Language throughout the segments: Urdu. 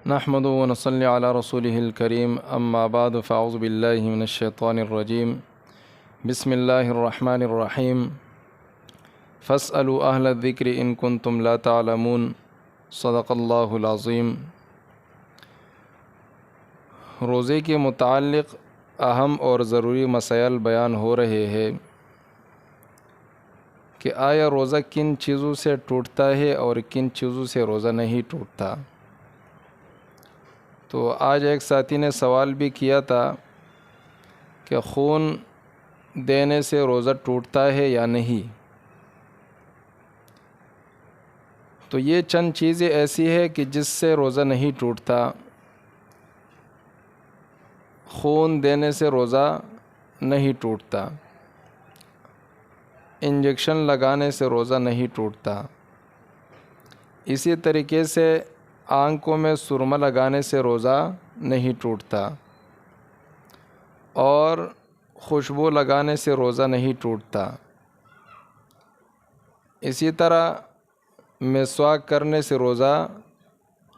نحمد و نصلی علی رسولہ الکریم اما بعد فاعوذ باللہ من الشیطان الرجیم بسم اللہ الرحمن الرحیم فاسألوا اہل الذکر ان کنتم لا تعلمون صدق اللہ العظیم۔ روزے کے متعلق اہم اور ضروری مسائل بیان ہو رہے ہیں کہ آیا روزہ کن چیزوں سے ٹوٹتا ہے اور کن چیزوں سے روزہ نہیں ٹوٹتا۔ تو آج ایک ساتھی نے سوال بھی کیا تھا کہ خون دینے سے روزہ ٹوٹتا ہے یا نہیں۔ تو یہ چند چیزیں ایسی ہے کہ جس سے روزہ نہیں ٹوٹتا۔ خون دینے سے روزہ نہیں ٹوٹتا، انجیکشن لگانے سے روزہ نہیں ٹوٹتا، اسی طریقے سے آنکھوں میں سرما لگانے سے روزہ نہیں ٹوٹتا، اور خوشبو لگانے سے روزہ نہیں ٹوٹتا، اسی طرح مسواک کرنے سے روزہ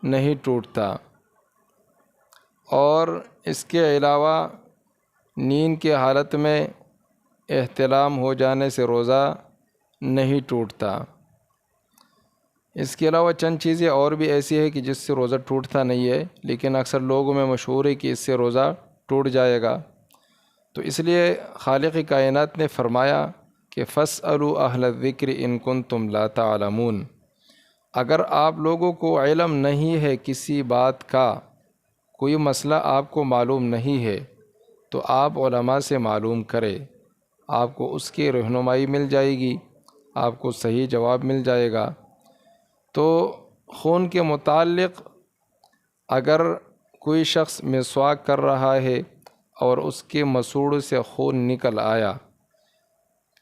نہیں ٹوٹتا، اور اس کے علاوہ نیند کی حالت میں احتلام ہو جانے سے روزہ نہیں ٹوٹتا۔ اس کے علاوہ چند چیزیں اور بھی ایسی ہے کہ جس سے روزہ ٹوٹتا نہیں ہے، لیکن اکثر لوگوں میں مشہور ہے کہ اس سے روزہ ٹوٹ جائے گا۔ تو اس لیے خالق کائنات نے فرمایا کہ فاسألوا اہل الذکر ان کنتم لا تعلمون۔ اگر آپ لوگوں کو علم نہیں ہے کسی بات کا، کوئی مسئلہ آپ کو معلوم نہیں ہے، تو آپ علماء سے معلوم کرے، آپ کو اس کی رہنمائی مل جائے گی، آپ کو صحیح جواب مل جائے گا۔ تو خون کے متعلق اگر کوئی شخص مسواک کر رہا ہے اور اس کے مسوڑ سے خون نکل آیا،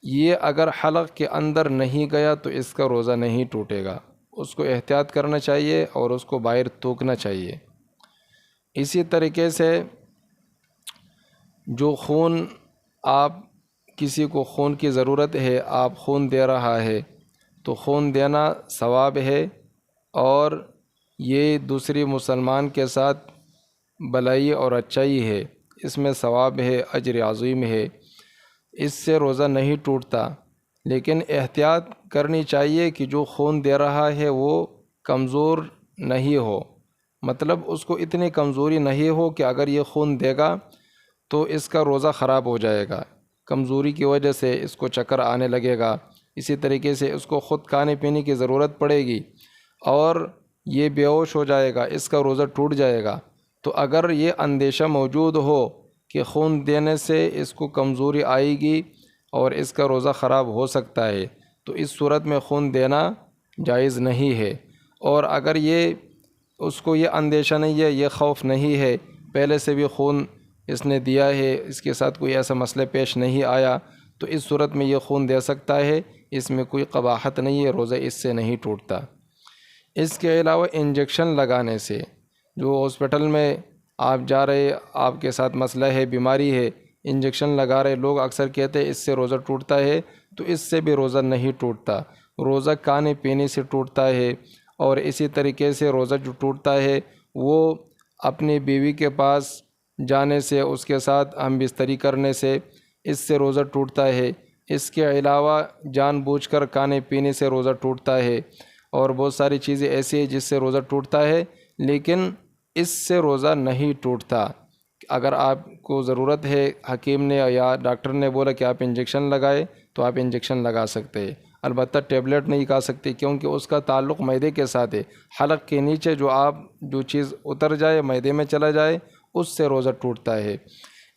یہ اگر حلق کے اندر نہیں گیا تو اس کا روزہ نہیں ٹوٹے گا، اس کو احتیاط کرنا چاہیے اور اس کو باہر تھوکنا چاہیے۔ اسی طریقے سے جو خون آپ کسی کو خون کی ضرورت ہے، آپ خون دے رہا ہے تو خون دینا ثواب ہے، اور یہ دوسری مسلمان کے ساتھ بلائی اور اچائی ہے، اس میں ثواب ہے، اجر عظیم ہے، اس سے روزہ نہیں ٹوٹتا۔ لیکن احتیاط کرنی چاہیے کہ جو خون دے رہا ہے وہ کمزور نہیں ہو، مطلب اس کو اتنی کمزوری نہیں ہو کہ اگر یہ خون دے گا تو اس کا روزہ خراب ہو جائے گا، کمزوری کی وجہ سے اس کو چکر آنے لگے گا، اسی طریقے سے اس کو خود کھانے پینے کی ضرورت پڑے گی اور یہ بے ہوش ہو جائے گا، اس کا روزہ ٹوٹ جائے گا۔ تو اگر یہ اندیشہ موجود ہو کہ خون دینے سے اس کو کمزوری آئے گی اور اس کا روزہ خراب ہو سکتا ہے، تو اس صورت میں خون دینا جائز نہیں ہے۔ اور اگر اس کو یہ اندیشہ نہیں ہے، یہ خوف نہیں ہے، پہلے سے بھی خون اس نے دیا ہے، اس کے ساتھ کوئی ایسا مسئلہ پیش نہیں آیا، تو اس صورت میں یہ خون دے سکتا ہے، اس میں کوئی قباحت نہیں ہے، روزہ اس سے نہیں ٹوٹتا۔ اس کے علاوہ انجیکشن لگانے سے، جو ہاسپٹل میں آپ جا رہے، آپ کے ساتھ مسئلہ ہے، بیماری ہے، انجیکشن لگا رہے، لوگ اکثر کہتے ہیں اس سے روزہ ٹوٹتا ہے، تو اس سے بھی روزہ نہیں ٹوٹتا۔ روزہ کھانے پینے سے ٹوٹتا ہے، اور اسی طریقے سے روزہ جو ٹوٹتا ہے وہ اپنی بیوی کے پاس جانے سے، اس کے ساتھ ہم بستری کرنے سے، اس سے روزہ ٹوٹتا ہے۔ اس کے علاوہ جان بوجھ کر کھانے پینے سے روزہ ٹوٹتا ہے، اور بہت ساری چیزیں ایسی ہیں جس سے روزہ ٹوٹتا ہے، لیکن اس سے روزہ نہیں ٹوٹتا۔ اگر آپ کو ضرورت ہے، حکیم نے یا ڈاکٹر نے بولا کہ آپ انجیکشن لگائے، تو آپ انجیکشن لگا سکتے ہیں، البتہ ٹیبلٹ نہیں کھا سکتے، کیونکہ اس کا تعلق معدے کے ساتھ ہے۔ حلق کے نیچے جو چیز اتر جائے، معدے میں چلا جائے، اس سے روزہ ٹوٹتا ہے۔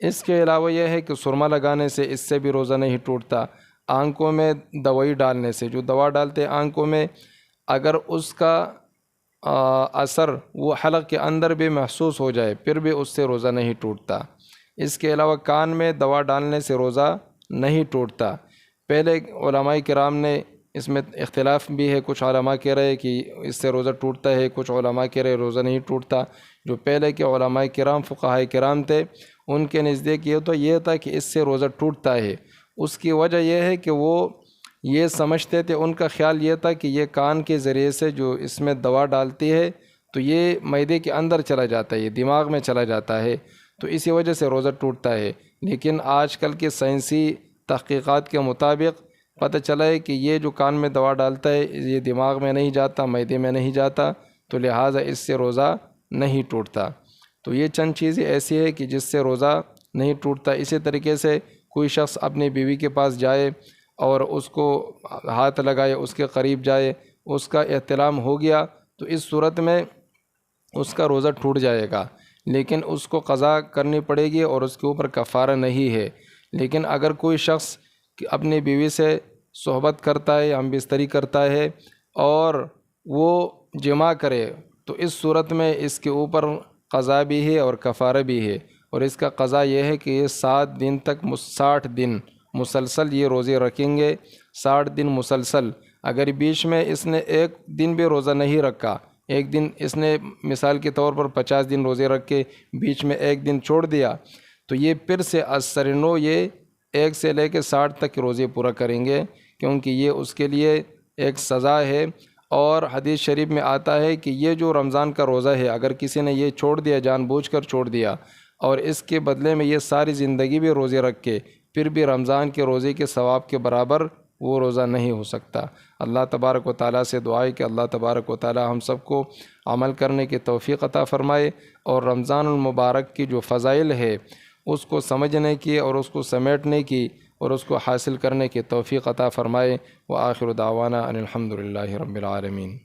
اس کے علاوہ یہ ہے کہ سرما لگانے سے، اس سے بھی روزہ نہیں ٹوٹتا۔ آنکھوں میں دوائی ڈالنے سے، جو دوا ڈالتے ہیں آنکھوں میں، اگر اس کا اثر وہ حلق کے اندر بھی محسوس ہو جائے، پھر بھی اس سے روزہ نہیں ٹوٹتا۔ اس کے علاوہ کان میں دوا ڈالنے سے روزہ نہیں ٹوٹتا۔ پہلے علماء کرام نے اس میں اختلاف بھی ہے، کچھ علماء کہہ رہے کہ اس سے روزہ ٹوٹتا ہے، کچھ علماء کہہ رہے روزہ نہیں ٹوٹتا۔ جو پہلے کے علماء کرام، فقہاء کرام تھے، ان کے نزدیک یہ تھا کہ اس سے روزہ ٹوٹتا ہے۔ اس کی وجہ یہ ہے کہ وہ یہ سمجھتے تھے، ان کا خیال یہ تھا کہ یہ کان کے ذریعے سے جو اس میں دوا ڈالتی ہے تو یہ معدے کے اندر چلا جاتا ہے، یہ دماغ میں چلا جاتا ہے، تو اسی وجہ سے روزہ ٹوٹتا ہے۔ لیکن آج کل کے سائنسی تحقیقات کے مطابق پتہ چلا ہے کہ یہ جو کان میں دوا ڈالتا ہے یہ دماغ میں نہیں جاتا، معدے میں نہیں جاتا، تو لہٰذا اس سے روزہ نہیں ٹوٹتا۔ تو یہ چند چیزیں ایسی ہے کہ جس سے روزہ نہیں ٹوٹتا۔ اسی طریقے سے کوئی شخص اپنی بیوی کے پاس جائے اور اس کو ہاتھ لگائے، اس کے قریب جائے، اس کا احتلام ہو گیا تو اس صورت میں اس کا روزہ ٹوٹ جائے گا، لیکن اس کو قضا کرنی پڑے گی اور اس کے اوپر کفارہ نہیں ہے۔ لیکن اگر کوئی شخص اپنی بیوی سے صحبت کرتا ہے، ہم بستری کرتا ہے اور وہ جماع کرے تو اس صورت میں اس کے اوپر قضا بھی ہے اور کفارہ بھی ہے، اور اس کا قضا یہ ہے کہ یہ 7 دن تک 60 دن مسلسل یہ روزے رکھیں گے، 60 دن مسلسل۔ اگر بیچ میں اس نے ایک دن بھی روزہ نہیں رکھا، ایک دن اس نے مثال کے طور پر 50 دن روزے رکھ کے بیچ میں ایک دن چھوڑ دیا تو یہ پھر سے از سر نو یہ 1 سے لے کے 60 تک روزے پورا کریں گے، کیونکہ یہ اس کے لیے ایک سزا ہے۔ اور حدیث شریف میں آتا ہے کہ یہ جو رمضان کا روزہ ہے اگر کسی نے یہ چھوڑ دیا، جان بوجھ کر چھوڑ دیا، اور اس کے بدلے میں یہ ساری زندگی بھی روزے رکھ کے پھر بھی رمضان کے روزے کے ثواب کے برابر وہ روزہ نہیں ہو سکتا۔ اللہ تبارک و تعالیٰ سے دعا ہے کہ اللہ تبارک و تعالیٰ ہم سب کو عمل کرنے کی توفیق عطا فرمائے، اور رمضان المبارک کی جو فضائل ہے اس کو سمجھنے کی اور اس کو سمیٹنے کی اور اس کو حاصل کرنے کی توفیق عطا فرمائے۔ وآخر دعوانا ان الحمد للہ رب العالمین۔